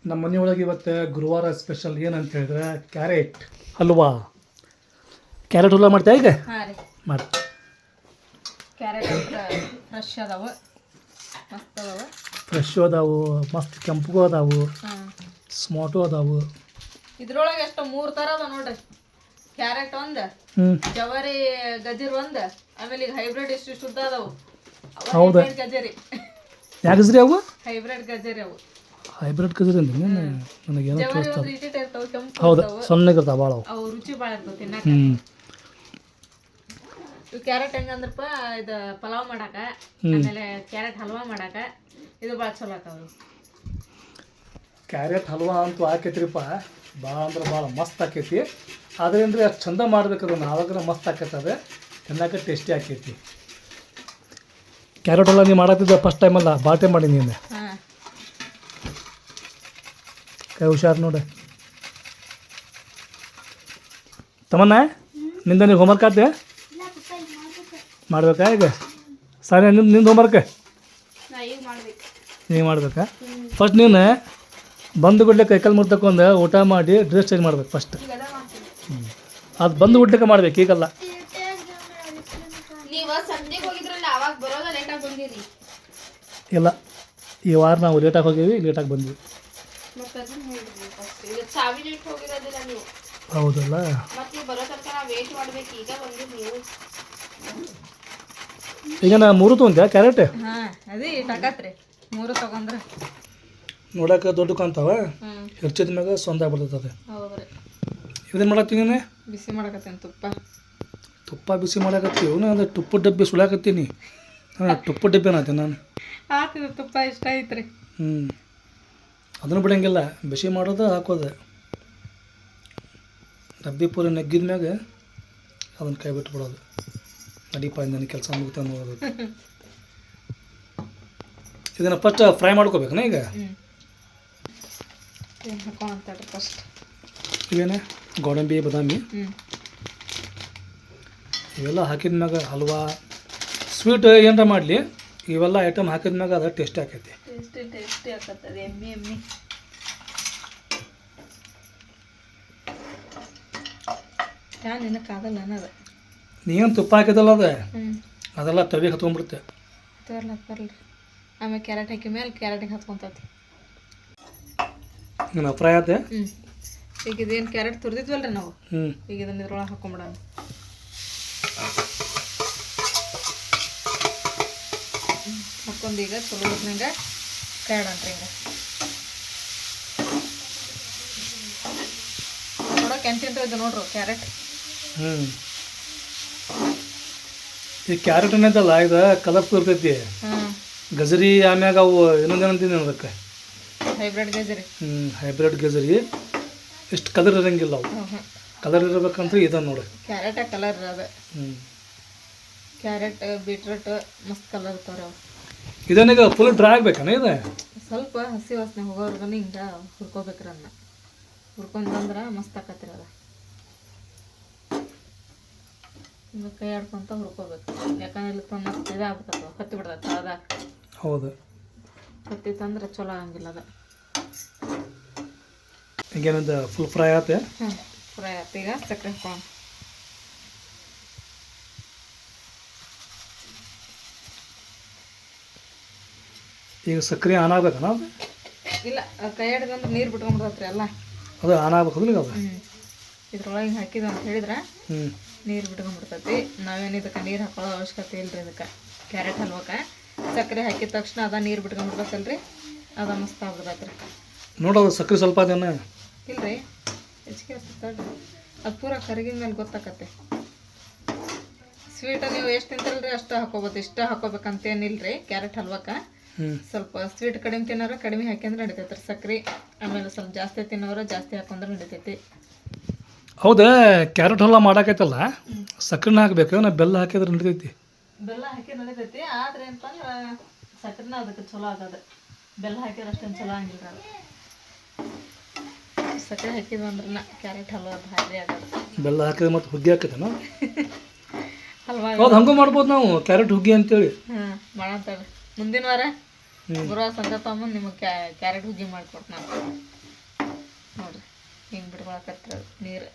ನಮ್ಮ ಮನೆಯೊಳಗೆ ಇವತ್ತು ಗುರುವಾರ ಸ್ಪೆಷಲ್ ಏನಂತ ಹೇಳಿದ್ರೆ ಕ್ಯಾರೆಟ್ ಹಲ್ವಾ. ಕ್ಯಾರೆಟ್ ಹಲ್ವಾ ಮಾಡ್ತಾ ಈಗ ಹಾಂ ರೀ ಮಾಡಿ. ಕ್ಯಾರೆಟ್ ಫ್ರೆಶ್ ಅದಾವು, ಮಸ್ತ್ ಅದಾವು. ಫ್ರೆಶ್ ಅದಾವು, ಮಸ್ತ್ ಕೆಂಪಗೂ ಅದಾವು, ಸ್ಮಾಟು ಅದಾವು. ಇದ್ರೊಳಗೆ ಎಷ್ಟು 3 ಥರ ಅದಾವ ನೋಡ್ರಿ. ಕ್ಯಾರೆಟ್ ಒಂದು, ಜವಾರಿ ಗಜರಿ ಒಂದು, ಆಮೇಲೆ ಈಗ ಹೈಬ್ರಿಡ್ ಇಷ್ಟು ಶುದ್ಧ ಅದಾವು. ಹೌದಾ? ಗಜರಿ ಯಾವ ಗಜರಿ ಅವು? ಹೈಬ್ರಿಡ್ ಗಜರಿ ಅವು. ಹೈಬ್ರಿಡ್ ಗಜರಿ ಅಂದ್ರೆ ನನಗೇನೋ ಜವಾರಿ ತೋರಿಸ್ತಾ. ಒಂದು ಇಟ್ಟಿಟ್ಟು ಇರ್ತಾವೆ, ಕೆಂಪು ಹೌದು, ಇರ್ತಾವು. ಸಣ್ಣಗಿರ್ತಾವ ಭಾಳ ಅವು. ಅವು ರುಚಿ ಭಾಳ ಇರ್ತವೆ ತಿನ್ನಕ. ಇವು ಕ್ಯಾರೆಟ್ ಹೆಂಗಂದ್ರಪ್ಪ, ಇದು ಪಲಾವ್ ಮಾಡಾಕ, ಆಮೇಲೆ ಕ್ಯಾರೆಟ್ ಹಲ್ವಾ ಮಾಡಾಕ ಇದು ಭಾಳ ಚಲೋ ಆತಾವ. ಕ್ಯಾರೆಟ್ ಹಲ್ವಾ ಅಂತೂ ಹಾಕೈತ್ರಿಪ್ಪ, ಭಾಳ ಅಂದ್ರೆ ಭಾಳ ಮಸ್ತ್ ಆಕೈತಿ. ಅದರಿಂದ ಅಷ್ಟು ಚಂದ ಮಾಡ್ಬೇಕು ಅದನ್ನು, ಆವಾಗ ಮಸ್ತ್ ಆಕೈತೆ. ಅದು ತಿನ್ನಕ್ಕೆ ಟೇಸ್ಟಿ ಆಕೈತಿ. ಕ್ಯಾರೆಟ್ ಹಲ್ವಾ ನೀವು ಮಾಡತ್ತಿದ್ದ ಫಸ್ಟ್ ಟೈಮಲ್ಲ, ಭಾಳ ಟೈಮ್ ಮಾಡಿ ನೀನು. ಹಾಂ, ಕೈ ಹುಷಾರು ನೋಡಿ. ತಮ್ಮನ್ನ ನಿಂದ ನೀವು ಹೋಮ್ವರ್ಕ್ ಆದ್ದೆ ಮಾಡ್ಬೇಕಾ ಈಗ? ಸರಿ, ನಿಂದು ಹೋಮ್ವರ್ಕ್ ನೀವು ಮಾಡ್ಬೇಕಾ? ಫಸ್ಟ್ ನೀನು ಬಂದು ಬಿಡ್ಲಿಕ್ಕೆ ಕೈಕಾಲು ಮುರ್ ತಗೊಂಡು ಊಟ ಮಾಡಿ ಡ್ರೆಸ್ ಚೇಂಜ್ ಮಾಡ್ಬೇಕು ಫಸ್ಟ್. ಅದು ಬಂದು ಬಿಡ್ಲಿಕ್ಕೆ ಮಾಡ್ಬೇಕು, ಈಗಲ್ಲ. ಇಲ್ಲ, ಈ ವಾರ ನಾವು ಲೇಟಾಗಿ ಹೋಗೀವಿ, ಲೇಟಾಗಿ ಬಂದ್ವಿ. ಹೌದಲ್ಲ? ಈಗ ನಾ 3 ತೊಗೊಂಡೆ ಕ್ಯಾರೆಟ್. ಹಾಂ, ಅದೇ ಟಕತ್ರಿ 3 ತಗೊಂಡ್ರೆ ನೋಡಕ್ಕೆ ದೊಡ್ಡ ಕಾಣ್ತಾವ, ಹೆಚ್ಚಿದ ಮ್ಯಾಗ ಸೊಂದ ಬರ್ತದೆ. ಹೌದ್ರಿ. ಇದೇನು ಮಾಡತ್ತೀನಿ ನೀನು? ಬಿಸಿ ಮಾಡಕತ್ತೇನೆ ತುಪ್ಪ ಬಿಸಿ ಮಾಡಕತ್ತೀವಿ. ನಾನು ತುಪ್ಪದ ಡಬ್ಬಿ ಸುಳಾಕತ್ತೀನಿ. ಹಾಂ, ತುಪ್ಪದ ಡಬ್ಬಿ ಅನ್ನತ್ತೀನಿ ನಾನು. ಹಾಕಿದ ತುಪ್ಪ ಇಷ್ಟ ಐತ್ರಿ. ಅದನ್ನು ಬಿಡಂಗಿಲ್ಲ, ಬಿಸಿ ಮಾಡೋದು ಹಾಕೋದು. ಡಬ್ಬಿ ಪೂರ ನೆಗ್ಗಿದ ಮ್ಯಾಗ ಅದನ್ನು ಕೈ ಬಿಟ್ಟು ಬಿಡೋದು. ನಡೀಪ ನನಗೆ ಕೆಲಸ ಮುಗಿತ ನೋಡೋದು. ಇದನ್ನು ಫಸ್ಟ್ ಫ್ರೈ ಮಾಡ್ಕೋಬೇಕನ ಈಗ? ಹಾಕೊಂತಾರೆ ಫಸ್ಟ್. ಇವೇನ ಗೋಡಂಬಿ, ಬಾದಾಮಿ ಇವೆಲ್ಲ ಹಾಕಿದ ಮ್ಯಾಗ ಹಲ್ವಾ, ಸ್ವೀಟ್ ಏನಾರ ಮಾಡಲಿ, ಇವೆಲ್ಲ ಐಟಮ್ ಹಾಕಿದ ಮ್ಯಾಗ ಅದು ಟೇಸ್ಟಿ ಆಕೈತಿ. ಟೇಸ್ಟಿ ಆಕತ್ತದ. ಎಮ್ಮಿ ನಿನಕ್ಕಾಗಲ್ಲ ಅನ್ನೋದು. ನೀನು ತುಪ್ಪ ಹಾಕಿದಲ್ಲ ಅದು, ಅದೆಲ್ಲ ತವಿಗೆ ಹತ್ಕೊಂಡ್ಬಿಡುತ್ತೆ. ತರ್ಲಿ. ಆಮೇಲೆ ಕ್ಯಾರೆಟ್ ಹಾಕಿ ಮೇಲೆ ಕ್ಯಾರೆಟಿಗೆ ಹತ್ಕೊಂತತಿ. ನನ್ನ ಫ್ರೈ ಆತೆ. ಈಗ ಇದೇನು ಕ್ಯಾರೆಟ್ ತುರಿದಿದ್ವಲ್ರಿ ನಾವು, ಈಗ ಇದನ್ನ ಇದ್ರೊಳಗೆ ಹಾಕೊಂಬಿಡೋಣ. ಹಾಕೊಂಡು ಈಗ ಚಲೋ ಹೊತ್ನಂಗೆ ಕೈ ಇಡಂತ್ರಿ. ಹಿಂಗೆ ನೋಡೋಕೆ ಎಂಟು ಇದು ನೋಡ್ರಿ ಕ್ಯಾರೆಟ್. ಈ ಕ್ಯಾರೆಟ್ ಅನ್ನೋದಲ್ಲ, ಇದು ಕಲರ್ಫುಲ್ ಇರ್ತೈತಿ. ಗಜರಿ ಆಮ್ಯಾಗ ಅವು ಇನ್ನೊಂದೇನಂತೀನಿ ಅದಕ್ಕೆ, ಹೈಬ್ರಿಡ್ ಗಜರಿ. ಹೈಬ್ರಿಡ್ ಗಜರಿ ಇಷ್ಟು ಕಲರ್ ಇರಂಗಿಲ್ಲ ಅವು. ಕಲರ್ ಇರಬೇಕಂದ್ರೆ ಇದನ್ನು ನೋಡಿ. ಕ್ಯಾರೆಟ್ ಕಲರ್ ಅದ. ಕ್ಯಾರೆಟ್ ಬೀಟ್ರೂಟ್ ಮಸ್ತ್ ಕಲರ್ ಇರ್ತಾವ್ರಿ ಅವು. ಇದನ್ನೀಗ ಫುಲ್ ಡ್ರೈ ಆಗ್ಬೇಕನ? ಇದು ಸ್ವಲ್ಪ ಹಸಿ ವಾಸನೆ ಹೋಗೋರ್ಗು ಹಿಂಗೆ ಹುರ್ಕೋಬೇಕ್ರಿ. ಅದನ್ನ ಹುರ್ಕೊಂಡ್ಬಂದ್ರೆ ಮಸ್ತ್ ಆಕತ್ರಿ. ಅದ ಹಿಂಗೆ ಕೈ ಆಡ್ಕೊಂತ ಹುರ್ಕೋಬೇಕು. ಯಾಕಂದ್ರೆ ಇಲ್ಲಿ ಮತ್ತೆ ಇದಾಗ್ಬಿಡ್ತದೆ, ಹತ್ತಿ ಬಿಡ್ತೈತೆ ಅದ. ಹೌದು, ಹತ್ತಿತ್ತಂದ್ರೆ ಚಲೋ ಆಗಂಗಿಲ್ಲ ಅದ. ಹಿಂಗೇನಂದ ಫುಲ್ ಫ್ರೈ ಆತೆ. ಫ್ರೈ ಆಯ್ತು. ಈಗ ಸಕ್ಕರೆ ಹಾಕೋಣ. ಈಗ ಸಕ್ಕರೆ ಆನ್ ಆಗ್ಬೇಕನ? ಅದು ಇಲ್ಲ, ಕೈ ಹಿಡ್ದಂದ್ರೆ ನೀರು ಬಿಟ್ಕೊಂಡ್ಬಿಡ್ತೈತ್ರಿ ಎಲ್ಲ. ಅದು ಆನ್ ಆಗ್ಬೇಕಲ್ಲ ಅದು. ಇದ್ರೊಳಗೆ ಹಾಕಿದ್ವಿ ಅಂತ ಹೇಳಿದ್ರೆ ನೀರು ಬಿಟ್ಕೊಂಡ್ಬಿಡ್ತೈತಿ. ನಾವೇನು ಇದಕ್ಕೆ ನೀರು ಹಾಕೊಳ್ಳೋ ಅವಶ್ಯಕತೆ ಇಲ್ರಿ. ಇದಕ್ಕೆ ಕ್ಯಾರೆಟ್ ಹಲ್ವಕ್ಕೆ ಸಕ್ಕರೆ ಹಾಕಿದ ತಕ್ಷಣ ಅದ ನೀರು ಬಿಟ್ಕೊಂಡ್ಬಿಡ್ಬೇಕಲ್ರಿ, ಅದ ಮಸ್ತ್ ಆಗ್ಬಿಡ್ತೈತ್ರಿ. ನೋಡೋದು ಸಕ್ಕರೆ ಸ್ವಲ್ಪ ಅದೇನ ಇಲ್ರಿ, ಹೆಚ್ಚಿಗೆ ಆಗ್ತದೆ. ಅದು ಪೂರ ಕರಗಿದ ಮೇಲೆ ಗೊತ್ತಾಕತ್ತೆ. ಸ್ವೀಟ್ ನೀವು ಎಷ್ಟು ತಿಂತಾರಲ್ರಿ ಅಷ್ಟು ಹಾಕೋಬೋದು. ಇಷ್ಟ ಹಾಕೋಬೇಕಂತೇನಿಲ್ರಿ ಕ್ಯಾರೆಟ್ ಹಲ್ವಕ್ಕೆ. ಸ್ವಲ್ಪ ಸ್ವೀಟ್ ಕಡಿಮೆ ತಿನ್ನೋರು ಕಡಿಮೆ ಹಾಕಿದ್ರೆ ನಡಿತೈತ್ರಿ ಸಕ್ಕರೆ. ಆಮೇಲೆ ಸ್ವಲ್ಪ ಜಾಸ್ತಿ ತಿನ್ನೋರು ಜಾಸ್ತಿ ಹಾಕೊಂಡ್ರೆ ನಡಿತೈತಿ. ಹೌದಾ? ಕ್ಯಾರೆಟ್ ಹಲ್ವಾ ಮಾಡಾಕೈತಲ್ಲ, ಸಕ್ಕರೆನ ಹಾಕ್ಬೇಕು, ನಾ ಬೆಲ್ಲ ಹಾಕಿದ್ರೆ ನಡಿತೈತಿ? ಬೆಲ್ಲ ಹಾಕಿ ನಡಿತೈತಿ. ಆದ್ರೆ ಏನಪ್ಪ ಅಂದ್ರೆ ಸಕ್ಕರೆನ ಅದಕ್ಕೆ ಚಲೋ ಆಗದು. ಬೆಲ್ಲ ಹಾಕಿದ್ರೆ ಅಷ್ಟೊಂದು ಚಲೋ ಆಗಿಲ್ಲ. ಅದು ಸಕ್ಕರೆ ಹಾಕಿದ್ವಿ ಅಂದ್ರೆ ಕ್ಯಾರೆಟ್ ಹಲ್ವಾ ಭಾರಿ ಆಗೋದು. ಬೆಲ್ಲ ಹಾಕಿದ್ರೆ ಮತ್ತೆ ಹುಗ್ಗಿ ಹಾಕೈತೇನ? ಹಲ್ವಾ ಹೌದು, ಹಂಗೂ ಮಾಡ್ಬೋದು ನಾವು ಕ್ಯಾರೆಟ್ ಹುಗ್ಗಿ ಅಂತೇಳಿ. ಮಾಡಂತಾರೆ ಮುಂದಿನ ವಾರ. ಗುರುವಾರ ಸಂತೆ ತೊಗೊಂಬಂದು ನಿಮಗೆ ಕ್ಯಾರೆಟ್ ಹುಗ್ಗಿ ಮಾಡಿಕೊಡ್ತೀನಿ ನಾನು ನೋಡಿರಿ ಹಿಂಗೆ ಬಿಟ್ಕೊಳಕತ್ರ ನೀರು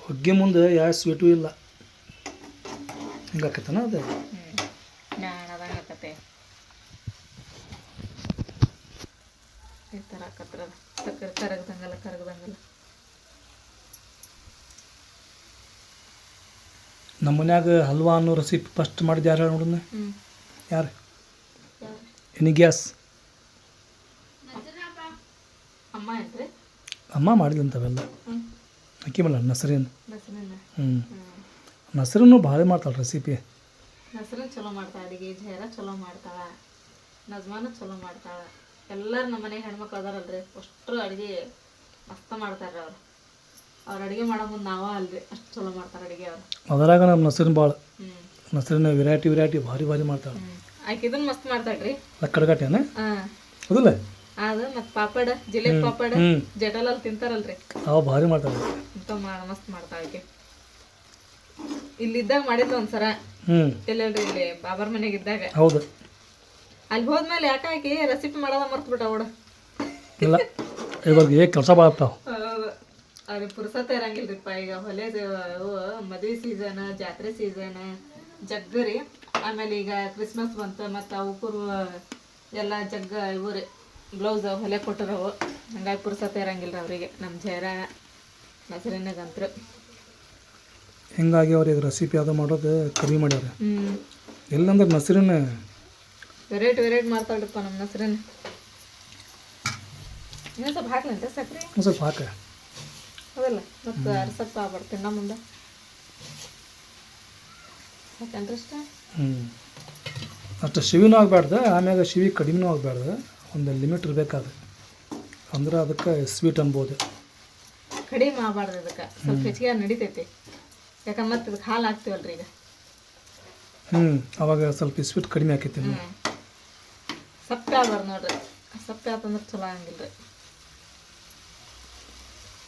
ಹುಗ್ಗಿ ಮುಂದೆ ಯಾವ ಸ್ವೀಟು ಇಲ್ಲ ಹಿಂಗೆ ಆಕತ್ತನ ಅದು ಜ್ಞಾನದಂಗೆ ಆಕತ್ತೆ ಈ ಥರ ಆಕತ್ರ ಸಕ್ಕರೆ ಕರಗ್ದಂಗಲ್ಲ ನಮ್ಮ ಮನ್ಯಾಗ ಹಲ್ವಾ ಅನ್ನೋ ರೆಸಿಪಿ ಫಸ್ಟ್ ಮಾಡಿದ್ದು ಯಾರು ಹೇಳಿ ನೋಡೋಣ ಯಾರು ಎನಿ ಗ್ಯಾಸ್ ಅಮ್ಮ ಏನ್ರಿ ಅಮ್ಮ ಮಾಡಿದಂಥವೆಲ್ಲ ಅಕ್ಕಿ ಮಾಡಲ್ಲ ನಸರಿನ ನಸರಿನ ನಸರನ್ನು ಭಾಳ ಮಾಡ್ತಾಳೆ ರೆಸಿಪಿ ನಸರಿನ ಚಲೋ ಮಾಡ್ತಾಳೆ ಅಡಿಗೆ ಜೈರ ಚಲೋ ಮಾಡ್ತಾಳೆ ನಜ್ಮಾನು ಚಲೋ ಮಾಡ್ತಾಳೆ ಎಲ್ಲರೂ ನಮ್ಮ ಮನೆಗೆ ಹೆಣ್ಮಕ್ಳು ಅದಾರಲ್ರಿ ಅಷ್ಟರು ಅಡುಗೆ ಮಸ್ತ ಮಾಡ್ತಾರೆ ಅವ್ರು ಅಡುಗೆ ಮಾಡೋ ಮುಂದೆ ನಾವ ಅಲ್ರಿ ಅಷ್ಟು ಚಲೋ ಮಾಡ್ತಾರೆ ಅಡುಗೆ ಅವ್ರು ಅದರಾಗ ನಮ್ಮ ನಸರಿನ ಭಾಳ ನಸರಿನ ವೆರೈಟಿ ಭಾರಿ ಮಾಡ್ತಾಳೆ ಆಕೆ ಇದನ್ನ ಮಸ್ತ್ ಮಾಡ್ತಾಳ್ರಿ ಕಡಗಟ್ಟೆನ ಹಾಂ ಹೌದಲ್ಲ ಅದು ಮತ್ತು ಪಾಪಡ ಜಿಲೇಬಿ ಪಾಪಡ ಜಟಲಲ್ಲಿ ತಿಂತಾರಲ್ರಿ ಅವ ಭಾರಿ ಮಾಡ್ತಾಳೆ ಅಂತ ಮಸ್ತ್ ಮಾಡ್ತಾಳೆ ಆಕೆ ಇಲ್ಲಿದ್ದಾಗ ಮಾಡಿದ್ದು ಒಂದ್ಸರ ಎಲ್ಲೆಲ್ರಿ ಇಲ್ಲಿ ಬಾಬರ್ ಮನೆಗೆ ಇದ್ದಾಗ ಹೌದು ಅಲ್ಲಿ ಹೋದ್ಮೇಲೆ ಯಾಕಾಕಿ ರೆಸಿಪಿ ಮಾಡೋದ ಮರ್ತ್ಬಿಟ್ಟ ಅವಡ ಇಲ್ಲ ಇವಾಗ ಕೆಲಸ ಭಾಳ ಆಗ್ತಾವೆ ಹೌದು ಅವ್ರಿಗೆ ಪುರ್ಸತ್ತ ಇರಂಗಿಲ್ರಿಪ್ಪ ಈಗ ಹೊಲೆ ಮದುವೆ ಸೀಸನ್ ಜಾತ್ರೆ ಸೀಸನ್ ಜಗ್ಗರಿ ಆಮೇಲೆ ಈಗ ಕ್ರಿಸ್ಮಸ್ ಬಂತು ಮತ್ತು ಅವಕ್ಕೂ ಎಲ್ಲ ಜಗ್ಗ ಇವು ರೀ ಬ್ಲೌಸ್ ಹೊಲೆ ಕೊಟ್ಟಿರವು ಹಂಗಾಗಿ ಪುರ್ಸತ್ತ ಇರಂಗಿಲ್ಲ ಅವರಿಗೆ ನಮ್ಮ ಜೈರ ನಸರಿನಾಗಂತ್ರು ಹಿಂಗಾಗಿ ಅವ್ರಿಗೆ ರೆಸಿಪಿ ಅದು ಮಾಡೋದು ಕಡಿಮೆ ಮಾಡ್ಯಾರ ಎಲ್ಲಂದ್ರೆ ನಸರಿನ ವೆರೈಟಿ ಮಾಡ್ತಾಳ್ರಿಪ್ಪ ನಮ್ಮ ನಸರಿನ ಇನ್ನೂ ಸ್ವಲ್ಪ ಹಾಕ್ಲಂತೆ ಸಕ್ರೆ ಸ್ವಲ್ಪ ಹಾಕ ಹೌದಲ್ಲ ಮತ್ತು ಅರ್ಸಪ್ಪ ಬರ್ತೀನಿ ನಮ್ಮ ಮುಂದೆ ಯಾಕಂದ್ರೆ ಇಷ್ಟ ಅಷ್ಟು ಶಿವಿನೂ ಆಗಬಾರ್ದು ಆಮ್ಯಾಗ ಶಿವಿ ಕಡಿಮೆನೂ ಆಗಬಾರ್ದು ಒಂದು ಲಿಮಿಟ್ ಇರಬೇಕಾದ್ರೆ ಅಂದ್ರೆ ಅದಕ್ಕೆ ಸ್ವೀಟ್ ಅನ್ಬೋದು ಕಡಿಮೆ ಆಗಬಾರ್ದು ಅದಕ್ಕೆ ಸ್ವಲ್ಪ ಹೆಚ್ಚಿಗೆ ನಡಿತೈತಿ ಯಾಕಂದ್ರೆ ಮತ್ತೆ ಅದಕ್ಕೆ ಹಾಲು ಹಾಕ್ತೀವಲ್ರಿ ಈಗ ಅವಾಗ ಸ್ವಲ್ಪ ಸ್ವೀಟ್ ಕಡಿಮೆ ಆಕೈತಿ ಸಪ್ಪೆ ಆಗ್ಬಾರ್ದು ನೋಡ್ರಿ ಸಪ್ಪೆ ಆತಂದ್ರೆ ಚಲೋ ಆಗಂಗಿಲ್ಲ ರೀ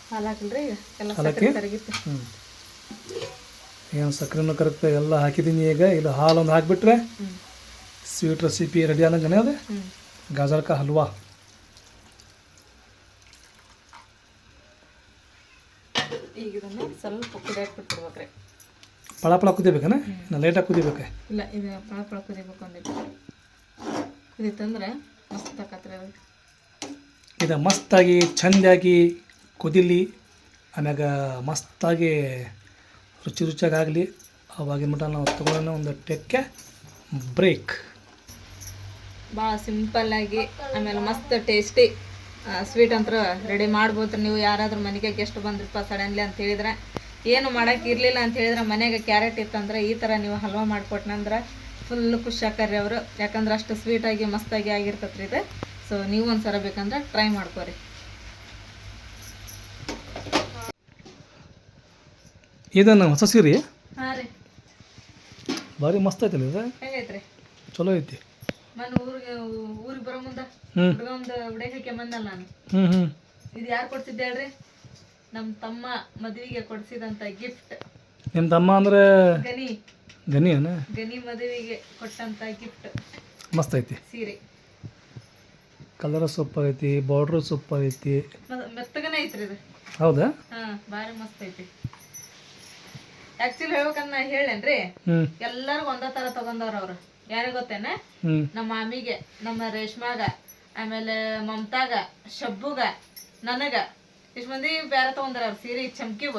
ಹಾಲು ಹಾಕಿಲ್ರಿ ಈಗ ಎಲ್ಲ ಸಕ್ಕರೆ ಕರಗಿತ್ತು ಏನು ಸಕ್ಕರೆನೂ ಕರೆಕ್ಟ್ ಎಲ್ಲ ಹಾಕಿದ್ದೀನಿ ಈಗ ಇಲ್ಲ ಹಾಲು ಒಂದು ಹಾಕಿಬಿಟ್ರೆ ಸ್ವೀಟ್ ರೆಸಿಪಿ ರೆಡಿ ಅನ್ನಂಗನೇ ಅದೇ ಗಾಜರ್ಕ ಹಲ್ವಾ ಈಗ ಇದನ್ನು ಸ್ವಲ್ಪ ಕುದಿಯಾಕ ಬಿಟ್ಬಿಡ್ಬೇಕ್ರಿ ಪಳ ಕುದಿಬೇಕನ ಲೇಟಾಗಿ ಕುದಿಬೇಕು ಇಲ್ಲ ಇದು ಪಳ ಕುದಿಬೇಕು ಅಂದಿಟ್ಟು ಕುದಿತಂದ್ರೆ ಮಸ್ತ್ ಆಕತ್ರಿ ಅದು ಇದು ಮಸ್ತಾಗಿ ಚೆಂದಾಗಿ ಕುದಿಲಿ ಆಮ್ಯಾಗ ಮಸ್ತಾಗಿ ರುಚಿಯಾಗಲಿ ಅವಾಗಿನ ಮಟ್ಟ ನಾವು ತೊಗೊಳ್ಳೋಣ ಒಂದು ಟೆಕ್ಕೆ ಬ್ರೇಕ್ ಭಾಳ ಸಿಂಪಲ್ಲಾಗಿ ಆಮೇಲೆ ಮಸ್ತ್ ಟೇಸ್ಟಿ ಸ್ವೀಟ್ ಅಂತ ರೆಡಿ ಮಾಡ್ಬೋದು ನೀವು ಯಾರಾದ್ರೂ ಮನೆಗೆ ಗೆಸ್ಟ್ ಬಂದ್ರಪ್ಪ ಸಡನ್ಲಿ ಅಂತ ಹೇಳಿದ್ರೆ ಏನು ಮಾಡೋಕೆ ಇರಲಿಲ್ಲ ಅಂತ ಹೇಳಿದ್ರೆ ಮನೆಗೆ ಕ್ಯಾರೆಟ್ ಇತ್ತಂದ್ರೆ ಈ ಥರ ನೀವು ಹಲ್ವಾ ಮಾಡಿಕೊಟ್ನಂದ್ರೆ ಫುಲ್ ಖುಷಿ ಆಕಾರ್ರಿ ಅವರು ಯಾಕಂದ್ರೆ ಅಷ್ಟು ಸ್ವೀಟಾಗಿ ಮಸ್ತಾಗಿ ಆಗಿರ್ತೈತ್ರಿ ಇದು ಸೊ ನೀವು ಒಂದ್ಸಲ ಬೇಕಂದ್ರೆ ಟ್ರೈ ಮಾಡ್ಕೊರಿ ಇದನ್ನು ಹೊಸ ಸೀರೆ ಹಾಂ ರೀ ಭಾರಿ ಮಸ್ತ್ ಐತಲ್ಲ ಇದು ಹೆಂಗೈತ್ರಿ ಚಲೋ ಐತಿ ನಾನು ಊರಿಗೆ ಬರೋ ಮುಂದೆ ಹುಡುಗಂದು ಉಡೆ ಹಾಕಿ ಬಂದಲ್ಲ ನಾನು ಇದು ಯಾರು ಕೊಡ್ಸಿದ್ದೆ ಹೇಳ್ರಿ ನಮ್ಮ ತಮ್ಮ ಮದುವೆಗೆ ಕೊಡ್ಸಿದಂತ ಗಿಫ್ಟ್ ನಿಮ್ಮ ತಮ್ಮ ಅಂದ್ರೆ ಗನಿ ಮದುವೆಗೆ ಕೊಟ್ಟಂತ ಗಿಫ್ಟ್ ಮಸ್ತ್ ಐತಿ ಸೀರೆ ಕಲರ್ ಸೂಪರ್ ಐತಿ ಬಾರ್ಡ್ರು ಸೂಪರ್ ಐತಿ ಮೆತ್ತಗನೇ ಐತ್ರಿ ಇದು ಹೌದಾ ಭಾರಿ ಮಸ್ತ್ ಐತಿ ಆಕ್ಚುಲಿ ಹೇಳ್ಬೇಕಂತ ನಾ ಹೇಳೇನ್ರಿ ಎಲ್ಲರಿಗೂ ಒಂದೇ ತರ ತಗೊಂಡವ್ರ ಅವ್ರು ಯಾರಿಗೆ ಗೊತ್ತೇನ ನಮ್ಮ ಮಾಮಿಗೆ ನಮ್ಮ ರೇಷ್ಮಾಗ ಆಮೇಲೆ ಮಮತಾಗ ಶಬ್ಬುಗ ನನಗ ಇಷ್ಟು ಮಂದಿ ಬೇರೆ ತಗೊಂಡ್ರ ಅವ್ರ ಸೀರೆ ಚಮ್ಕಿವ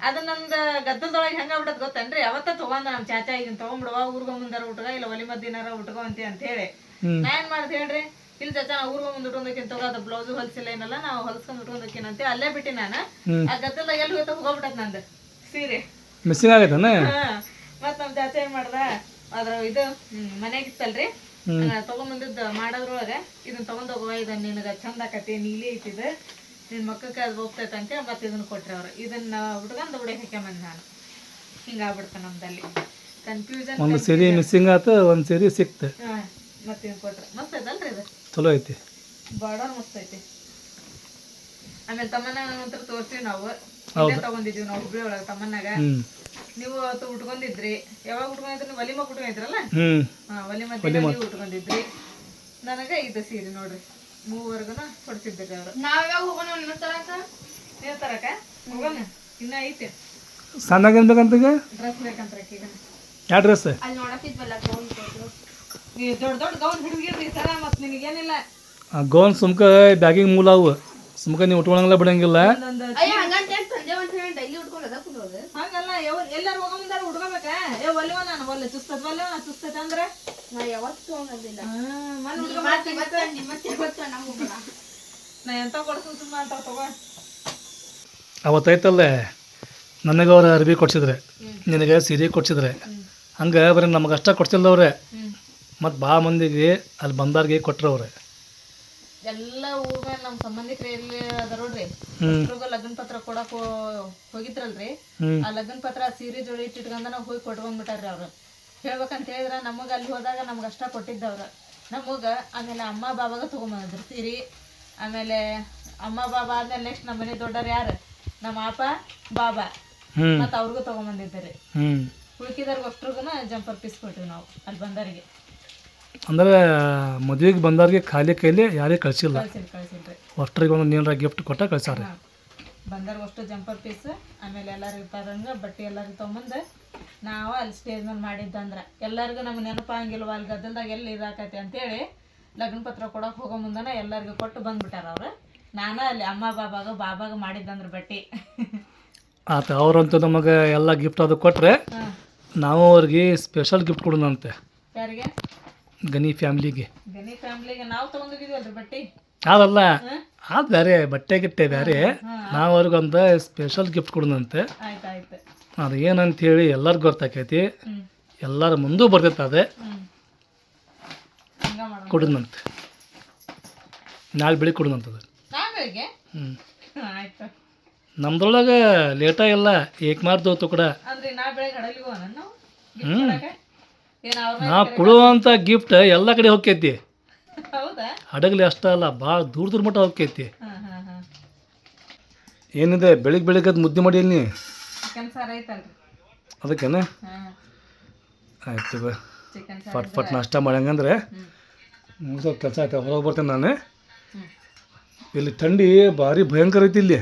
ಅದ ನಂದ ಗದ್ದಲದೊಳಗೆ ಹೆಂಗಾಗ್ಬಿಟ್ಟದ್ ಗೊತ್ತೇನ್ರಿ ಅವತ್ತ ತಗೊಂಡ ನಮ್ ಚಾಚಾ ಇದನ್ನ ತಗೊಂಡ್ಬಿಡುವ ಊರ್ಗ ಮುಂದಾರ ಉಟ್ಗ ಇಲ್ಲ ಒಲಿ ಮದ್ದಿನಾರ ಉಟ್ಕೊಂತಿ ಅಂತ ಹೇಳಿ ನಾ ಏನ್ ಮಾಡ್ದ ಹೇಳ್ರಿ ಇಲ್ಲಿ ಚಾಚಾ ನಾ ಊರ್ಗ ಮುಂದ್ ಉಟ್ಕೊಂಡೋಕಿನ್ ತಗೋ ಅದ ಬ್ಲೌಸ್ ಹೊಲ್ಸಿಲ್ಲ ಏನಲ್ಲ ನಾವು ಹೊಲ್ಸ್ಕೊಂಡ್ ಉಟ್ಕೊಂಡೋಕಿನ ಅಂತ ಅಲ್ಲೇ ಬಿಟ್ಟಿ ನಾನು ಆ ಗದ್ದಲ ಎಲ್ಲಿ ಹೋಗ್ತಾ ಹೋಗ್ಬಿಟ್ಟತ್ ನಂದು ಸೀರೆ ಮಿಸ್ಸಿಂಗ್ ಆಗೈತನ ಮತ್ ನಮ್ ಚಾಚಾ ಏನ್ ಮಾಡ್ದ ಅದ್ರ ಇದು ಮನೆಗಿತ್ತಲ್ರಿ ತಗೊಂಬಂದಿದ್ದು ಮಾಡೋದ್ರೊಳಗ ಇದನ್ನ ತಗೊಂಡ್ ಹೋಗುವ ಇದನ್ನ ನಿನಗ ಚಂದ ಆಕತಿ ನೀಲಿ ಐತಿದ ನಿನ್ ಮಕ್ಕಕ್ಕೆ ಅದು ಹೋಗ್ತೈತೆ ಅಂತೇಳಿ ಮತ್ತೆ ಇದನ್ನ ಕೊಟ್ರಿ ಅವ್ರು ಇದನ್ನ ಹುಡ್ಗಂದು ಉಡೆ ಹಾಕ್ಯಂಬಂದ್ ನಾನು ಹಿಂಗಾಗ್ಬಿಡ್ತ ನಮ್ದಲ್ಲಿ ಕನ್ಫ್ಯೂಷನ್ ಒಂದು ಸೀರೆ ಮಿಸ್ಸಿಂಗ್ ಆತ ಒಂದು ಸೀರೆ ಸಿಕ್ತು ಮತ್ತೆ ಇದನ್ನ ಕೊಟ್ರೆ ಮಸ್ತ್ ಐತಲ್ರಿ ಇದು ಚಲೋ ಐತಿ ಬಾರ್ಡರ್ ಮಸ್ತ್ ಐತಿ ಆಮೇಲೆ ತಮ್ಮನ ನಂತರ ತೋರ್ಸಿವಿ ನಾವು ತಗೊಂಡಿದ್ವಿ ನಾವು ಹುಬ್ಳಿ ಒಳಗ ತಮ್ಮನಾಗ ನೀವು ಅವತ್ತು ಉಟ್ಕೊಂಡಿದ್ರಿ ಯಾವಾಗ ಉಟ್ಕೊಂಡಿದ್ರಿ ನೀವು ಒಲಿ ಮಗ್ ಉಟ್ಕೊಂಡಿದ್ರಲ್ಲ ಒಲಿ ಮಧ್ಯ ಉಟ್ಕೊಂಡಿದ್ರಿ ನನಗೆ ಇದು ಸೀರೆ ನೋಡ್ರಿ ಮೂವರ್ಗುನ ಕೊಡ್ತಿದ್ದೀರಿ ಅವ್ರು. ನಾವ್ಯಾವ ಹೋಗೋಣ ನಿಮ್ಮ ತರಕ ನೀವು ತರಕ ಹೋಗೋಣ ಇನ್ನ ಐತೆ ಸಣ್ಣಗೆ ಏನು ಬೇಕಂತ ಈಗ ಡ್ರೆಸ್ ಬೇಕಂತ ಈಗ ಯಾವ ಡ್ರೆಸ್ ಅಲ್ಲಿ ನೋಡಕ್ಕಿದ್ವಲ್ಲ ಗೌನ್ ಕೊಟ್ರು. ಈ ದೊಡ್ಡ ದೊಡ್ಡ ಗೌನ್ ಹಿಡಿದಿರ್ರಿ ಸರ ಮತ್ತು ನಿನಗೇನಿಲ್ಲ ಗೋನ್ ಸುಮ್ಕ ಬ್ಯಾಗಿಗೆ ಮೂಲ ಅವು ಸುಮ್ಕ ನೀವು ಉಟ್ಕೊಳಂಗಿಲ್ಲ ಬಿಡಂಗಿಲ್ಲ. ಒಂದೊಂದು ಅಯ್ಯ ಹಂಗಂತ ಸಂಜೆ ಒಂದು ಹೇಳಿ ಡೈಲಿ ಉಟ್ಕೊಂಡು ಅದ ಕುಂದ್ರೋದು. ಹಂಗಲ್ಲ ಎಲ್ಲಾರು ಹೋಗೋ ಮುಂದಾರ ಹುಡ್ಕೋಬೇಕ ಒಲ್ಲೆವ ನಾನು ಒಲ್ಲೆ ಚುಸ್ತತ್ ಅಂದ್ರೆ ನಾ ಯಾವತ್ತೂ ಹಂಗಂದಿಲ್ಲ. ಮನ್ ನಿಮ್ಮತ್ತೆ ಗೊತ್ತ ನಮ್ಗೆ ನಾ ಎಂತ ಕೊಡ್ಸು ಸುಮ್ಮ ಅಂತ ತಗೋ. ಅವತ್ತೈತಲ್ಲ ನನಗೆ ಅವ್ರು ಅರ್ಬಿ ಕೊಡ್ಸಿದ್ರೆ ನಿನಗೆ ಸೀರೆ ಕೊಡ್ಸಿದ್ರೆ ಹಂಗೆ ಬರೀ ನಮಗೆ ಅಷ್ಟ ಕೊಡ್ಸಿಲ್ಲ ಅವ್ರೆ ಮತ್ತು ಭಾಳ ಮಂದಿಗೆ ಅಲ್ಲಿ ಬಂದಾರ್ಗೆ ಕೊಟ್ರು ಅವ್ರೆ. ಎಲ್ಲ ಊರ ನಮ್ಮ ಸಂಬಂಧಿಕರು ಎಲ್ಲಿ ಅದಾರ ನೋಡ್ರಿ ಲಗ್ನ ಪತ್ರ ಕೊಡಕ್ ಹೋಗಿದ್ರಲ್ರಿ ಆ ಲಗ್ನ ಪತ್ರ ಸೀರೆ ಜೋಡಿ ಇಟ್ಟಿಟ್ಕೊಂಡ ನಾವು ಹೋಗಿ ಕೊಟ್ಕೊಂಡ್ಬಿಟ್ಟಾರ್ರಿ ಅವ್ರು. ಹೇಳ್ಬೇಕಂತ ಹೇಳಿದ್ರ ನಮಗೆ ಅಲ್ಲಿ ಹೋದಾಗ ನಮ್ಗೆ ಅಷ್ಟ ಕೊಟ್ಟಿದ್ದವ್ರ ನಮಗೆ. ಆಮೇಲೆ ಅಮ್ಮ ಬಾಬಾಗ ತೊಗೊಂಬಂದಿದ್ರು ಸೀರೆ. ಆಮೇಲೆ ಅಮ್ಮ ಬಾಬಾ ಆದ್ಮೇಲೆ ನೆಕ್ಸ್ಟ್ ನಮ್ಮ ಮನೆ ದೊಡ್ಡವ್ರು ಯಾರು ನಮ್ಮ ಅಪ್ಪ ಬಾಬಾ ಮತ್ತು ಅವ್ರಿಗೂ ತೊಗೊಂಬಂದಿದ್ದೀರಿ. ಉಳ್ಕಿದವ್ರಿಗೆ ಅಷ್ಟ್ರಿಗೂ ಜಂಪರ್ ಪೀಸ್ ಕೊಟ್ಟಿವಿ ನಾವು ಅಲ್ಲಿ ಬಂದವರಿಗೆ. ಅಂದ್ರೆ ಮದುವೆಗೆ ಬಂದವ್ರಿಗೆ ಖಾಲಿ ಕೈಲಿ ಯಾರೇ ಕಳಿಸಿಲ್ಲ, ಕಳ್ಸಿಲ್ರಿ. ಅಷ್ಟ್ರಿಗೆ ಒಂದು ನೀರ ಗಿಫ್ಟ್ ಕೊಟ್ಟ ಕಳ್ಸಾರ. ಬಂದವ್ರಿಗೆ ಅಷ್ಟು ಜಂಪರ್ ಪೀಸ್ ಆಮೇಲೆ ಎಲ್ಲರೂ ಇರ್ತಾರಂಗೆ ಬಟ್ಟೆ ಎಲ್ಲರಿಗೆ ತೊಗೊಂಬಂದು ನಾವು ಅಲ್ಲಿ ಸ್ಟೇಜ್ ಮೇಲೆ ಮಾಡಿದ್ದಂದ್ರೆ ಎಲ್ಲರಿಗೂ ನಮ್ಗೆ ನೆನಪಾಗಿಲ್ವ ಅಲ್ಲಿ ಗದ್ದಲ್ದಾಗ ಎಲ್ಲಿ ಇದಾಕೈತಿ ಅಂತೇಳಿ ಲಗ್ನ ಪತ್ರ ಕೊಡೋಕೆ ಹೋಗೋ ಮುಂದನ ಎಲ್ಲರಿಗೂ ಕೊಟ್ಟು ಬಂದ್ಬಿಟ್ಟಾರ ಅವ್ರು. ನಾನು ಅಲ್ಲಿ ಅಮ್ಮ ಬಾಬಾಗ ಮಾಡಿದ್ದಂದ್ರೆ ಬಟ್ಟೆ ಆತ ಅವ್ರಂತೂ ನಮಗೆ ಎಲ್ಲ ಗಿಫ್ಟ್ ಅದು ಕೊಟ್ಟರೆ ನಾವು ಅವ್ರಿಗೆ ಸ್ಪೆಷಲ್ ಗಿಫ್ಟ್ ಕೊಡೋಣಂತೆ. ಯಾರಿಗೆ? ಗನಿ ಫ್ಯಾಮ್ಲಿಗೆ. ಗನಿ ಫ್ಯಾಮ್ಲಿಗೆ ನಾವು ತೊಗೊಂಡಿದ್ದೀವಲ್ರಿ ಬಟ್ಟೆ. ಅದಲ್ಲ ಅದು ಬೇರೆ ಬಟ್ಟೆ ಗಿಟ್ಟೆ ಬೇರೆ. ನಾವು ಅವ್ರಿಗೊಂದು ಸ್ಪೆಷಲ್ ಗಿಫ್ಟ್ ಕೊಡೋಣಂತೆ. ಆಯ್ತು ಅದು ಏನಂತೇಳಿ ಎಲ್ಲರಿಗೂ ಗೊತ್ತಾಕೈತಿ, ಎಲ್ಲರ ಮುಂದೂ ಬರ್ತೈತೆ. ಅದೇ ಕೊಡೋಣಂತೆ, ನಾಳೆ ಬೆಳಿಗ್ಗೆ ಕೊಡೋಣಂತದ. ಬೆಳಿಗ್ಗೆ ಆಯ್ತು. ನಮ್ದ್ರೊಳಗೆ ಲೇಟಾಗಿಲ್ಲ ಏಕ್ ಮಾರ್ದೋತು ಕೂಡ. ಅಂದ್ರೆ ನಾ ಬೆಳಗ್ಗೆ ಹಡಲಿಗೆ ಹೋಗೋಣ ನಾವು. ನಾ ಕೊಡುವಂಥ ಗಿಫ್ಟ್ ಎಲ್ಲ ಕಡೆ ಹೋಗ್ತೈತಿ. ಹೌದಾ? ಹಡಗಲಿ ಅಷ್ಟೇ ಅಲ್ಲ, ಭಾಳ ದೂರ ಮಟ್ಟ ಹೋಗ್ತೈತಿ. ಏನಿದೆ ಬೆಳಿಗ್ಗೆ ಅದು ಮುದ್ದೆ ಮಾಡಿ ನೀ ಚಿಕನ್ ಸಾರು ಐತಲ್ರಿ ಅದಕ್ಕೇನ? ಆಯ್ತು ಫಟ್ ನಾಷ್ಟ ಮಾಡಂಗಂದ್ರೆ ಸ್ವಲ್ಪ ಕೆಲಸ ಆಯ್ತು. ಹೊರಗೆ ಬರ್ತೇನೆ ನಾನು. ಇಲ್ಲಿ ಥಂಡಿ ಭಾರಿ ಭಯಂಕರ ಐತಿ. ಇಲ್ಲಿ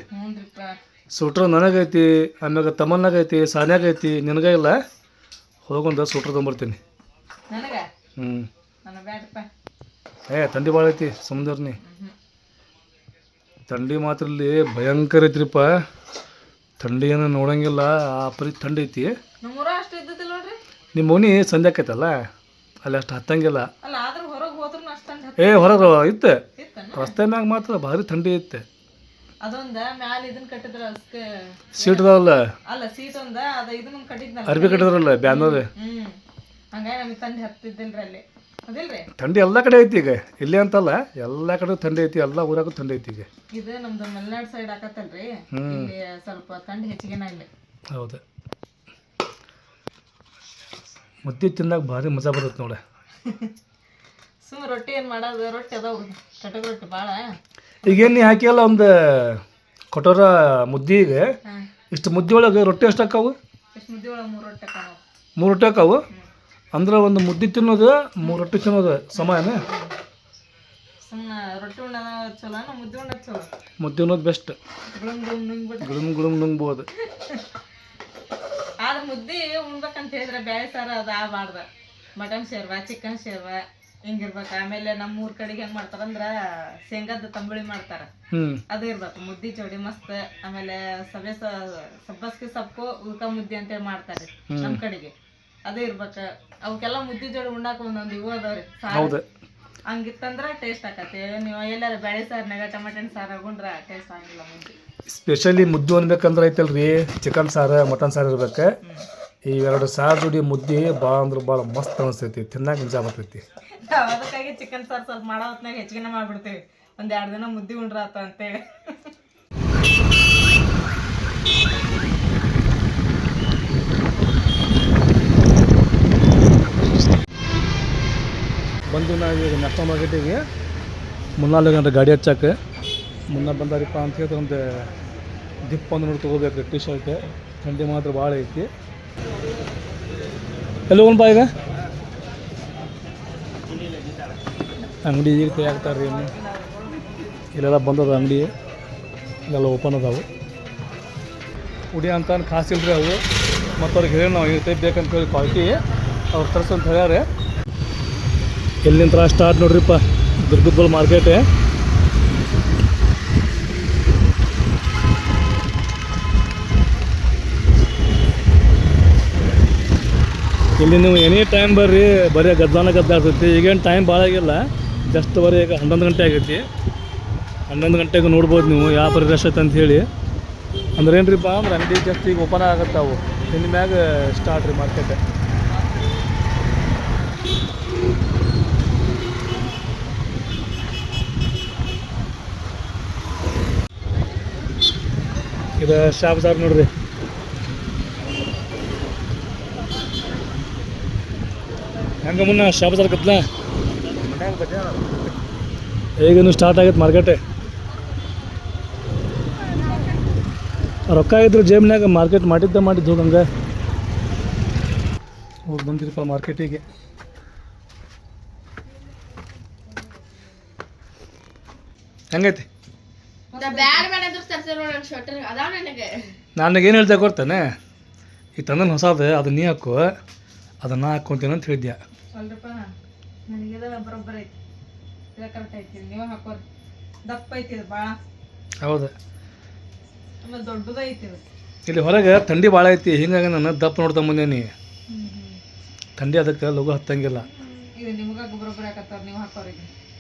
ಸೂಟ್ರ್ ನನಗೈತಿ, ಆಮ್ಯಾಗ ತಮ್ಮನಾಗೈತಿ, ಸಾನ್ಯಾಗೈತಿ, ನಿನಗ ಇಲ್ಲ. ಹೋಗೊಂದು ಸೂಟ್ರ್ ತೊಗೊಂಬರ್ತೀನಿ. ಥಂಡಿ ಭಾಳ ಐತಿ ಸಮುದ್ರನಿ. ಥಂಡಿ ಮಾತ್ರ ಇಲ್ಲಿ ಭಯಂಕರ ಐತ್ರಿಪ್ಪ. ಥಂಡಿ ಏನೋ ನೋಡಂಗಿಲ್ಲ, ಆ ಪರಿ ಥಂಡಿ ಐತಿ. ನಿಮ್ಮ ಮನೆ ಸಂಜೆ ಆಕೈತಲ್ಲ ಅಲ್ಲಿ ಅಷ್ಟು ಹತ್ತಂಗಿಲ್ಲ. ಹೊರಗೆ ಇತ್ತು ರಸ್ತೆ ಮ್ಯಾಗ ಮಾತ್ರ ಭಾರಿ ಥಂಡಿ ಐತೆ. ಸೀಟ್ ಅದಾವಲ್ಲ, ಅರ್ಬಿ ಕಟ್ಟಿದ್ರಲ್ಲ ಬ್ಯಾನರ್. ಥಂಡಿ ಎಲ್ಲ ಕಡೆ ಐತಿ ಈಗ, ಇಲ್ಲಿ ಅಂತಲ್ಲ ಎಲ್ಲ ಕಡೆ ಥಂಡಿ ಐತಿ. ಎಲ್ಲ ಊರಾಗೂ ಥಂಡಿ ಐತಿ ಈಗ. ಇದು ನಮ್ದು ಮಲೆನಾಡು ಸೈಡ್ ಆಕತ್ತಲ್ರಿ, ಇಲ್ಲಿ ಸ್ವಲ್ಪ ಥಂಡಿ ಹೆಚ್ಚಿಗೆನ ಇಲ್ಲ. ಹೌದು, ಮುದ್ದೆ ತಿನ್ನಾಗ ಭಾರಿ ಮಜಾ ಬರುತ್ತೆ ನೋಡ. ಸುಮ್ಮನೆ ರೊಟ್ಟಿ ಏನು ಮಾಡೋದು, ರೊಟ್ಟಿ ಅದಾವ ಕಟಕ್ ರೊಟ್ಟಿ ಭಾಳ. ಈಗೇನು ಹಾಕಿಯಲ್ಲ ಒಂದು ಕೊಟ್ಟೋರ ಮುದ್ದಿಗೆ ಇಷ್ಟು ಮುದ್ದೆ ಒಳಗೆ ರೊಟ್ಟಿ ಎಷ್ಟು ಹಾಕಾವು? ಎಷ್ಟು ಮುದ್ದೆ ಒಳಗೆ 3 ರೊಟ್ಟಿ ಹಾಕಾವು. 3 ರೊಟ್ಟಿ ಹಾಕಾವು ಅಂದ್ರೆ ಒಂದು ಮುದ್ದೆ ತಿನ್ನೋದು 3 ರೊಟ್ಟಿ ತಿನ್ನೋದು ಸಮಯನ. ಸುಮ್ಮನೆ ರೊಟ್ಟಿ ಉಣ್ಣೋದು ಚಲೋ, ಮುದ್ದೆ ಉಣ್ಣೋದು ಚಲೋ. ಮುದ್ದೆ ಉಣ್ಣೋದು ಬೆಸ್ಟ್. ಗುಳುಮ್ ನುಂಗ್ಬೋದು. ಆದ್ರೆ ಮುದ್ದೆ ಉಣ್ಬೇಕಂತ ಹೇಳಿದ್ರೆ ಬೇಳೆ ಸಾರು ಅದು ಆಗಬಾರ್ದು. ಮಟನ್ ಶೇರ್ವ, ಚಿಕನ್ ಶೇರ್ವ ಹಿಂಗಿರ್ಬೇಕು. ಆಮೇಲೆ ನಮ್ಮ ಊರ್ ಕಡೆಗೆ ಹೆಂಗ್ ಮಾಡ್ತಾರಂದ್ರ ಶೇಂಗಾದ ತಂಬುಳಿ ಮಾಡ್ತಾರ, ಅದು ಇರ್ಬೇಕು ಮುದ್ದಿ ಜೋಡಿ ಮಸ್ತ್. ಆಮೇಲೆ ಸಬ್ಬಸ್ಗೆ ಸೊಪ್ಪು ಉಳ್ಕ ಮುದ್ದಿ ಅಂತೇಳಿ ಮಾಡ್ತಾರೆ ನಮ್ ಕಡೆಗೆ, ಅದು ಇರ್ಬೇಕು. ಅವಕ್ಕೆಲ್ಲ ಮುದ್ದಿ ಜೋಡಿ ಉಣ್ಣಾಕ ಒಂದೊಂದು ಇವು ಅದಾವ್ರಿ ಸಾರು. ಹಂಗಿತ್ತಂದ್ರ ಟೇಸ್ಟ್ ಆಕತಿ. ನೀವು ಎಲ್ಲಾರ ಬೇಳೆ ಸಾರ್ನಾಗ ಟಮಾಟನ್ ಸಾರು ಹಾಕೊಂಡ್ರ ಟೇಸ್ಟ್ ಆಗಿಲ್ಲ ಮುದ್ದಿ. ಸ್ಪೆಷಲಿ ಮುದ್ದೆ ಅನ್ಬೇಕಂದ್ರೆ ಐತಲ್ರಿ, ಚಿಕನ್ ಸಾರು ಮಟನ್ ಸಾರು ಇರ್ಬೇಕು. ಈ 2 ಸಾರು ಜೋಡಿ ಮುದ್ದೆ ಭಾಳ ಅಂದ್ರೆ ಭಾಳ ಮಸ್ತ್ ಅನಿಸ್ತೈತಿ, ತಿನ್ನಾಕ ಮಜಾ ಬರ್ತೈತಿ. ಅದಕ್ಕಾಗಿ ಚಿಕನ್ ಸಾರು ಸ್ವಲ್ಪ ಮಾಡೋ ಹೊತ್ನಾಗ ಹೆಚ್ಚಿಗೆ ಮಾಡ್ಬಿಡ್ತೀವಿ, 1-2 ದಿನ ಮುದ್ದೆ ಉಂಡ್ರಾತ ಅಂತೇಳಿ. ಬಂದು ನಾವು ಈಗ ನಾಷ್ಟ ಮಾರ್ಕೆಟಿಗೆ ಮುನ್ನಾಲ್ ಗಾಡಿ ಹಚ್ಚಕ್ಕೆ ಮುನ್ನ ಬಂದಾರಿಪ್ಪ ಅಂತ ಹೇಳಿ ಒಂದು ದಿಪ್ಪ ಒಂದು ನೋಡಿ ತೊಗೋಬೇಕು ಟಿ ಶರ್ಟ್. ಥಂಡಿ ಮಾತ್ರ ಭಾಳ ಐತಿ. ಎಲ್ಲಿ ಹೋಗೋಣ ಬಾ ಈಗ? ಅಂಗಡಿ ಈಗ ತೆಗಿಯಾಕ್ತಾರೆ ರೀ ಇನ್ನು ಇಲ್ಲೆಲ್ಲ ಬಂದದ ಅಂಗಡಿ ಇಲ್ಲೆಲ್ಲ ಓಪನ್ ಅದಾವು ಉಡಿ ಅಂತ ಖಾಸ್ ಇಲ್ರಿ ಅವು ಮತ್ತು ಅವ್ರಿಗೆ ಹೇಳಿ ನಾವು ಈ ಬೇಕಂತ ಹೇಳಿ ಕ್ವಾಲಿಟಿ ಅವ್ರು ತರಿಸಂತ ಹೇಳ್ಯಾರೆ ಎಲ್ಲಿಂದ ಸ್ಟಾರ್ಟ್ ನೋಡ್ರಿಪ್ಪ ದುರ್ಗದ ಮಾರ್ಕೆಟ್ ಇಲ್ಲಿ ನೀವು ಎನಿ ಟೈಮ್ ಬರೀ ಗದ್ದಾಡ್ತೈತಿ ಈಗೇನು ಟೈಮ್ ಭಾಳ ಆಗಿಲ್ಲ ಜಸ್ಟ್ ಬರೀ ಈಗ 11 ಗಂಟೆ ಆಗೈತಿ 11 ಗಂಟೆಗೆ ನೋಡ್ಬೋದು ನೀವು ಯಾವ ಪರಿ ರಶ್ ಐತೆ ಅಂತ ಹೇಳಿ ಅಂದ್ರೆ ಏನ್ರಿಪ್ಪ ಅಂದ್ರೆ ಅಂಗಡಿ ಜಸ್ಟ್ ಈಗ ಓಪನ್ ಆಗತ್ತಾವು ಇನ್ನು ಮ್ಯಾಗ ಸ್ಟಾರ್ಟ್ ರೀ ಮಾರ್ಕೆಟ್ ಇದು ಶಾಪ್ ಸಾರ್ ನೋಡ್ರಿ ಹೆಂಗೆ ಮುನ್ನ ಶಾಪ್ ಸಾರ್ ಕತ್ಲ ಈಗಿನ್ನು ಸ್ಟಾರ್ಟ್ ಆಗೈತೆ ಮಾರ್ಕೆಟ್ ರೊಕ್ಕ ಇದ್ರು ಜೇಬ್ನಾಗ ಮಾರ್ಕೆಟ್ ಮಾಡಿದ್ದು ಹೋಗಂಗೆ ಹೋಗಿ ಬಂದಿರಪ್ಪ ಮಾರ್ಕೆಟಿಗೆ ಹೆಂಗೈತಿ ಬ್ಯಾಡ ಬೇಡ ಅಂದ್ರೆ ತರ್ಸಿರೋ ನನ್ನ ಶರ್ಟರ್ ಅದಾವ ನನಗೆ ನನಗೇನು ಹೇಳ್ತಾ ಕೊಡ್ತಾನೆ ಈ ತಂದನ್ ಹೊಸದು ಅದು ನೀ ಹಾಕು ಅದನ್ನು ಹಾಕ್ಕೊಂತೀನಿ ಅಂತ ಹೇಳಿದ್ಯಾ ಅಲ್ರಿಪ್ಪ ನನಗಿದ ಬರೋಬ್ಬರ ಐತಿ ಇದು ಕರೆಕ್ಟ್ ಐತಿ ನೀವು ಹಾಕೋರಿ ದಪ್ಪ ಐತಿ ಇದು ಭಾಳ ಹೌದು ಆಮೇಲೆ ದೊಡ್ಡದ ಐತಿ ಇದು ಇಲ್ಲಿ ಹೊರಗೆ ಥಂಡಿ ಭಾಳ ಐತಿ ಹಿಂಗಾಗಿ ನಾನು ದಪ್ಪ ನೋಡ್ತಾ ಬಂದೇನಿ ಥಂಡಿ ಅದಕ್ಕೆ ಲಘು ಹತ್ತಂಗಿಲ್ಲ ಇದು ನಿಮ್ಗೆ ಬರೋಬ್ಬರಿ ಹಾಕತ್ತಾರ ನೀವು ಹಾಕೋರಿ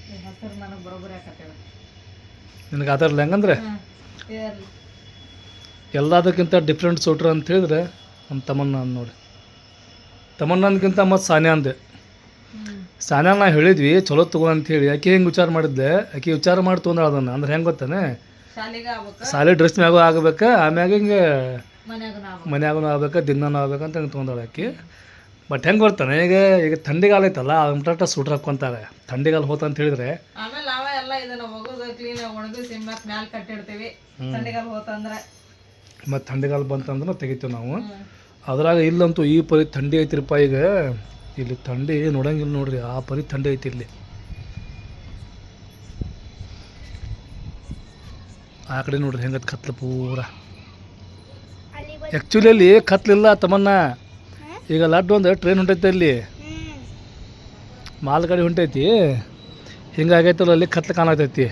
ಇದು ಹಸಿರು ನನಗೆ ಬರೋಬ್ಬರಿ ಹಾಕತ್ತೇವ ನಿನಗೆ ಆದರ್ಲ ಹೆಂಗಂದ್ರೆ ಎಲ್ಲದಕ್ಕಿಂತ ಡಿಫ್ರೆಂಟ್ ಸೂಟ್ರ್ ಅಂತ ಹೇಳಿದ್ರೆ ನಮ್ಮ ತಮ್ಮನ್ನ ನೋಡಿ ತಮ್ಮನ್ನಕ್ಕಿಂತ ಮತ್ತು ಸಾನ್ಯಾ ಅಂದೆ ಸಾನ್ಯಾ ನಾ ಹೇಳಿದ್ವಿ ಚಲೋ ತಗೋ ಅಂಥೇಳಿ ಆಕೆ ಹೆಂಗೆ ವಿಚಾರ ಮಾಡಿದ್ದೆ ಆಕೆ ವಿಚಾರ ಮಾಡಿ ತೊಗೊಂಡ್ರೆ ಅದನ್ನು ಅಂದ್ರೆ ಹೆಂಗೆ ಗೊತ್ತಾನೆ ಶಾಲೆಗೆ ಆಗ್ಬೇಕು ಸಾಲೆ ಡ್ರೆಸ್ ಮ್ಯಾಗೂ ಆಗ್ಬೇಕು ಆಮ್ಯಾಗ ಹಿಂಗೆ ಮನ್ಯಾಗೂ ಮನ್ಯಾಗೂ ಆಗ್ಬೇಕು ದಿನನೂ ಆಗ್ಬೇಕಂತ ಹೆಂಗೆ ತೊಗೊಂಡಾಳೆ ಆಕೆ ಬಟ್ ಹೆಂಗೆ ಬರ್ತಾನೆ ಈಗ ಥಂಡಿಗಾಲ ಐತಲ್ಲ ಅದು ಮುಟ್ಟ ಸೂಟ್ರ್ ಹಾಕ್ಕೊಂತಾರೆ ಥಂಡಿಗಾಲ ಹೋತ ಅಂತ ಹೇಳಿದ್ರೆ ಆಮೇಲೆ ನಾವೇ ಎಲ್ಲ ಇದನ್ನ ಒಗದು ಕ್ಲೀನ್ ಒಣಗಿಸಿ ಮತ್ತೆ ಮ್ಯಾಲೆ ಕಟ್ಟಿಡ್ತೀವಿ ಥಂಡಿಗಾಲ ಹೋತಂದ್ರೆ ಮತ್ತು ಥಂಡಿಗಾಲ ಬಂತಂದ್ರೆ ತೆಗಿತೀವಿ ನಾವು ಅದ್ರಾಗ ಇಲ್ಲಂತೂ ಈ ಪರಿ ಥಂಡಿ ಐತಿರಪ್ಪ ಈಗ ಇಲ್ಲಿ ಥಂಡಿ ನೋಡಂಗಿಲ್ಲ ನೋಡ್ರಿ ಆ ಪರಿ ಥಂಡಿ ಐತಿ ಇಲ್ಲಿ ಆ ಕಡೆ ನೋಡ್ರಿ ಹೆಂಗತ್ ಕತ್ಲು ಪೂರ ಆ್ಯಕ್ಚುಲಿ ಅಲ್ಲಿ ಕತ್ಲಿಲ್ಲ ತಮ್ಮನ್ನ ಈಗ ಲಡ್ ಒಂದು ಟ್ರೈನ್ ಹೊಂಟೈತೆ ಅಲ್ಲಿ ಮಾಲ್ ಗಾಡಿ ಹೊಂಟೈತಿ ಹಿಂಗಾಗೈತಲ್ಲ ಅಲ್ಲಿ ಕತ್ಲು ಕಾಣತೈತಿ